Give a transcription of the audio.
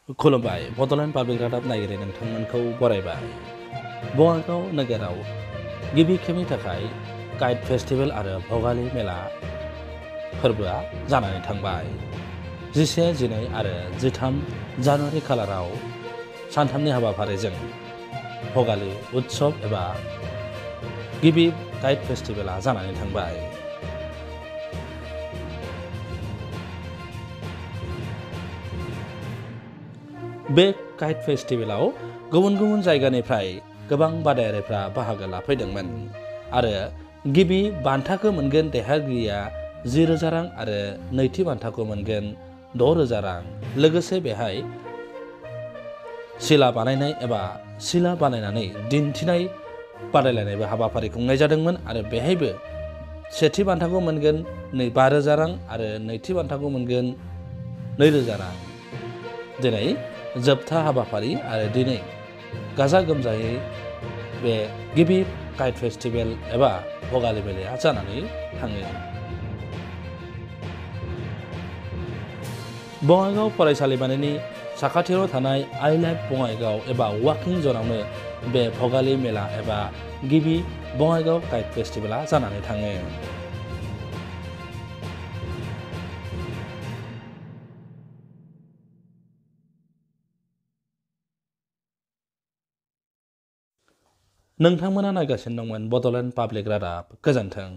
खुलुमबाय बड'लेण्ड पाब्लिक रादाब नायगिरि नोंथांमोनखौ बरायबाय। बङाइगाव नोगोराव गिबि खेबनि थाखाय काइट फेस्टिभेल आरो भगालि मेला फोरबोआ जानानै थांबाय। 11, 12 आरो 13 जानुवारि खालाराव सानथामनि हाबाफारिजों भगालि उत्सव एबा गिबि काइट फेस्टिभेला जानानै थांबाय। बे काइट फेस्टिभेलाव गुबुन गुबुन जायगानिफ्राय गोबां बादायारिफ्रा बाहागो लाफैदोंमोन आरो गिबि बान्थाखौ मोनगोन देरहागिरिया 10,000 रां आरो नैथि बान्थाखौ मोनगोन 6,000 रां। लोगोसे बेहाय सिला बानायनाय एबा सिला बानायनानै दिन्थिनाय बादायलायनायबो हाबाफारि खुंनाय जादोंमोन आरो बेहायबो सेथि बान्थाखौ मोनगोन 5,000 रां आरो नैथि बान्थाखौ मोनगोन 2,000 रां। दिनै जोबथा हाबाफारि आरो दिनै गाजा गोमजायै बे गिबि काइट फेस्टिभेल एबा भगालि मेलाया जानानै थाङो। बङाइगाव फरायसालिमानि साखाथियाव थानाय आइ लाइफ बङाइगाव एबा वाकिं जनावनो बे भगालि मेला एबा गिबि बङाइगाव काइट फेस्टिभेला जानानै थाङो। नोंथांमोना नायगासिनो दंमोन बड'लेण्ड पाब्लिक रादाब। गोजोन्थों।